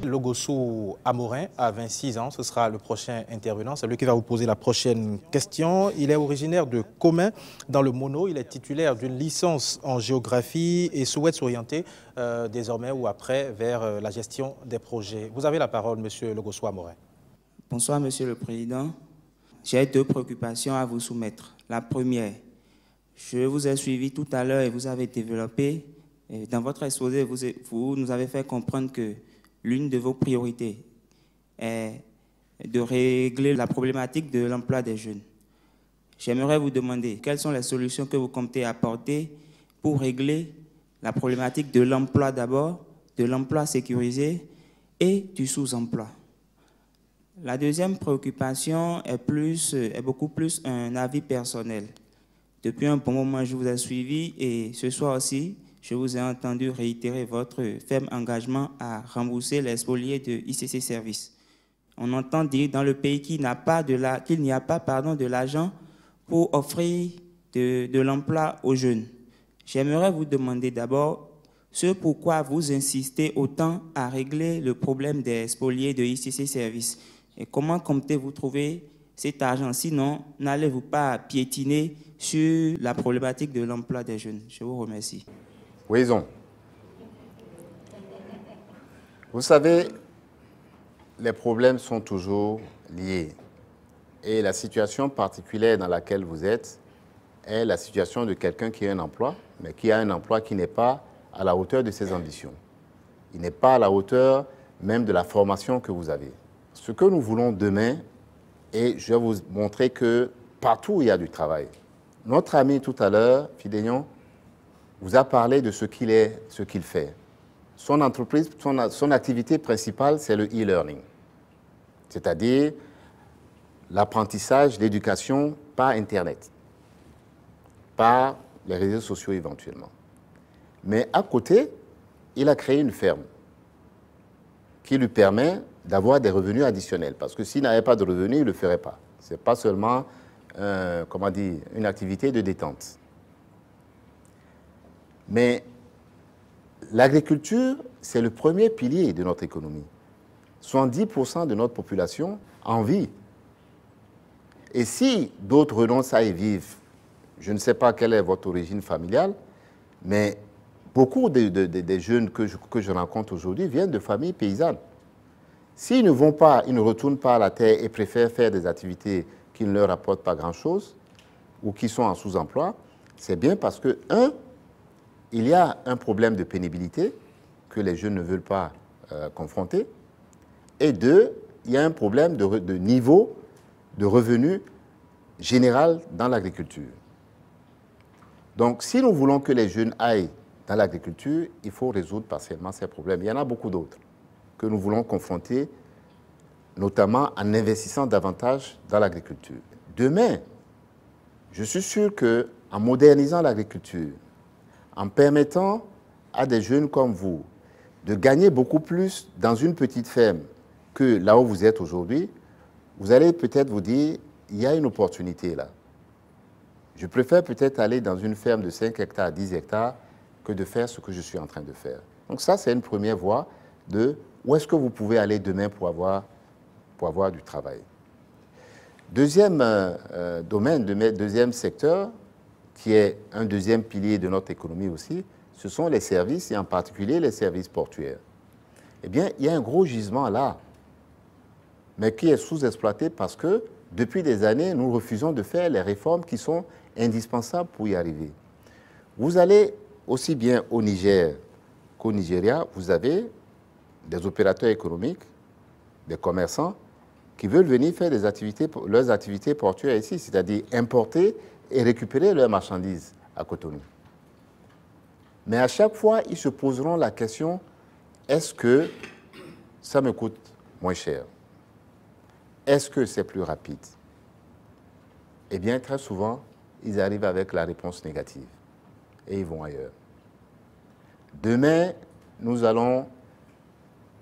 Logosso Amorin a 26 ans, ce sera le prochain intervenant, c'est lui qui va vous poser la prochaine question. Il est originaire de Commun dans le Mono, il est titulaire d'une licence en géographie et souhaite s'orienter désormais ou après vers la gestion des projets. Vous avez la parole, monsieur Logosso Amorin. Bonsoir, monsieur le président. J'ai deux préoccupations à vous soumettre. La première, je vous ai suivi tout à l'heure et vous avez développé, dans votre exposé, vous nous avez fait comprendre que l'une de vos priorités est de régler la problématique de l'emploi des jeunes. J'aimerais vous demander quelles sont les solutions que vous comptez apporter pour régler la problématique de l'emploi d'abord, de l'emploi sécurisé et du sous-emploi. La deuxième préoccupation est beaucoup plus un avis personnel. Depuis un bon moment, je vous ai suivi et ce soir aussi, je vous ai entendu réitérer votre ferme engagement à rembourser les spoliés de ICC Service. On entend dire dans le pays qu'il n'y a pas de l'argent pour offrir de l'emploi aux jeunes. J'aimerais vous demander d'abord ce pourquoi vous insistez autant à régler le problème des spoliés de ICC Service. Et comment comptez-vous trouver cet argent? Sinon, n'allez-vous pas piétiner sur la problématique de l'emploi des jeunes? Je vous remercie. Wison. Vous savez, les problèmes sont toujours liés. Et la situation particulière dans laquelle vous êtes est la situation de quelqu'un qui a un emploi, mais qui a un emploi qui n'est pas à la hauteur de ses ambitions. Il n'est pas à la hauteur même de la formation que vous avez. Ce que nous voulons demain, et je vais vous montrer que partout il y a du travail. Notre ami tout à l'heure, Fidélion, vous a parlé de ce qu'il fait. Son entreprise, son activité principale, c'est le e-learning, c'est-à-dire l'apprentissage, l'éducation par Internet, par les réseaux sociaux éventuellement. Mais à côté, il a créé une ferme qui lui permet d'avoir des revenus additionnels, parce que s'il n'avait pas de revenus, il ne le ferait pas. Ce n'est pas seulement une activité de détente. Mais l'agriculture, c'est le premier pilier de notre économie. 70% de notre population en vit. Et si d'autres renoncent à y vivre, je ne sais pas quelle est votre origine familiale, mais beaucoup des jeunes que je rencontre aujourd'hui viennent de familles paysannes. S'ils ne vont pas, ils ne retournent pas à la terre et préfèrent faire des activités qui ne leur apportent pas grand-chose ou qui sont en sous-emploi, c'est bien parce que, il y a un problème de pénibilité que les jeunes ne veulent pas confronter. Et deux, il y a un problème de niveau de revenu général dans l'agriculture. Donc, si nous voulons que les jeunes aillent dans l'agriculture, il faut résoudre partiellement ces problèmes. Il y en a beaucoup d'autres que nous voulons confronter, notamment en investissant davantage dans l'agriculture. Demain, je suis sûr qu'en modernisant l'agriculture, en permettant à des jeunes comme vous de gagner beaucoup plus dans une petite ferme que là où vous êtes aujourd'hui, vous allez peut-être vous dire, il y a une opportunité là. Je préfère peut-être aller dans une ferme de 5 hectares, 10 hectares, que de faire ce que je suis en train de faire. Donc ça, c'est une première voie de où est-ce que vous pouvez aller demain pour avoir du travail. Deuxième domaine, deuxième secteur, qui est un deuxième pilier de notre économie aussi, ce sont les services, et en particulier les services portuaires. Eh bien, il y a un gros gisement là, mais qui est sous-exploité parce que, depuis des années, nous refusons de faire les réformes qui sont indispensables pour y arriver. Vous allez aussi bien au Niger qu'au Nigeria, vous avez des opérateurs économiques, des commerçants, qui veulent venir faire leurs activités portuaires ici, c'est-à-dire importer et récupérer leurs marchandises à Cotonou. Mais à chaque fois, ils se poseront la question, est-ce que ça me coûte moins cher? Est-ce que c'est plus rapide? Eh bien, très souvent, ils arrivent avec la réponse négative et ils vont ailleurs. Demain, nous allons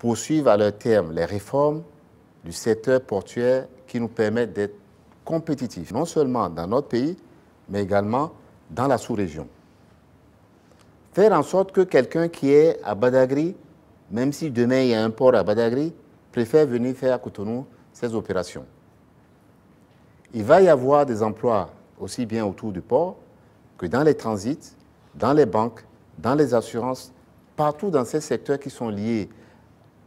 poursuivent à leur terme les réformes du secteur portuaire qui nous permettent d'être compétitifs, non seulement dans notre pays, mais également dans la sous-région. Faire en sorte que quelqu'un qui est à Badagry, même si demain il y a un port à Badagry, préfère venir faire à Cotonou ses opérations. Il va y avoir des emplois aussi bien autour du port que dans les transits, dans les banques, dans les assurances, partout dans ces secteurs qui sont liés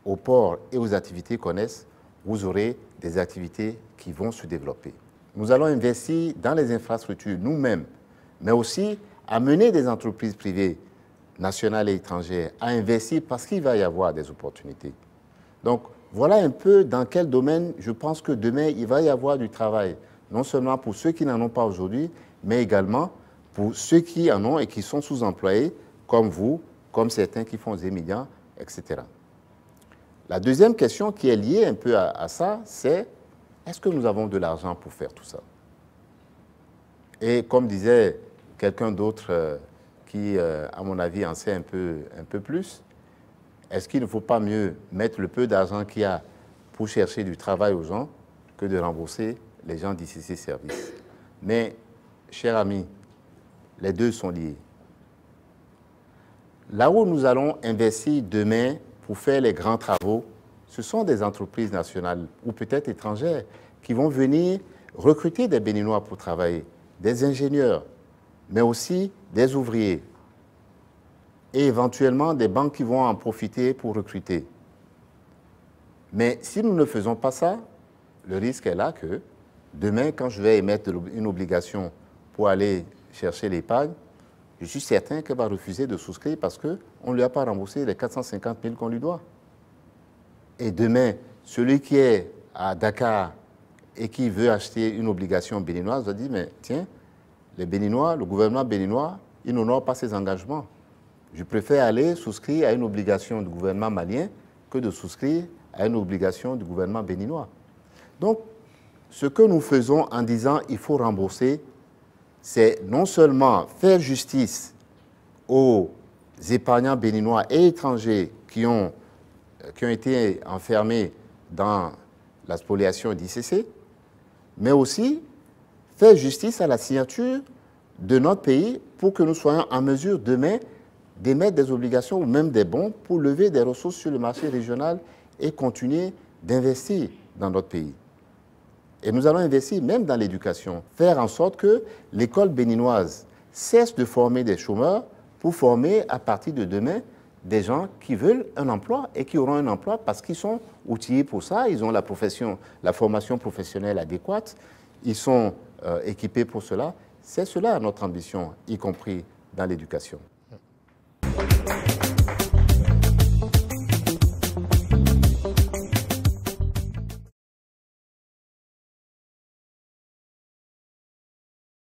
au port et aux activités connexes, vous aurez des activités qui vont se développer. Nous allons investir dans les infrastructures nous-mêmes, mais aussi amener des entreprises privées nationales et étrangères à investir parce qu'il va y avoir des opportunités. Donc, voilà un peu dans quel domaine je pense que demain, il va y avoir du travail, non seulement pour ceux qui n'en ont pas aujourd'hui, mais également pour ceux qui en ont et qui sont sous-employés, comme vous, comme certains qui font des millions, etc. La deuxième question qui est liée un peu à ça, c'est est-ce que nous avons de l'argent pour faire tout ça? Et comme disait quelqu'un d'autre qui, à mon avis, en sait un peu plus, est-ce qu'il ne faut pas mieux mettre le peu d'argent qu'il y a pour chercher du travail aux gens que de rembourser les gens d'ICC Services? Mais, chers amis, les deux sont liés. Là où nous allons investir demain pour faire les grands travaux, ce sont des entreprises nationales ou peut-être étrangères qui vont venir recruter des Béninois pour travailler, des ingénieurs, mais aussi des ouvriers et éventuellement des banques qui vont en profiter pour recruter. Mais si nous ne faisons pas ça, le risque est là que demain, quand je vais émettre une obligation pour aller chercher l'épargne, je suis certain qu'elle va refuser de souscrire parce qu'on ne lui a pas remboursé les 450 000 qu'on lui doit. Et demain, celui qui est à Dakar et qui veut acheter une obligation béninoise va dire, mais tiens, les Béninois, le gouvernement béninois, il n'honore pas ses engagements. Je préfère aller souscrire à une obligation du gouvernement malien que de souscrire à une obligation du gouvernement béninois. Donc, ce que nous faisons en disant il faut rembourser, c'est non seulement faire justice aux épargnants béninois et étrangers qui ont été enfermés dans la spoliation d'ICC, mais aussi faire justice à la signature de notre pays pour que nous soyons en mesure demain d'émettre des obligations ou même des bons pour lever des ressources sur le marché régional et continuer d'investir dans notre pays. Et nous allons investir même dans l'éducation, faire en sorte que l'école béninoise cesse de former des chômeurs pour former à partir de demain des gens qui veulent un emploi et qui auront un emploi parce qu'ils sont outillés pour ça, ils ont la formation professionnelle adéquate, ils sont équipés pour cela. C'est cela notre ambition, y compris dans l'éducation.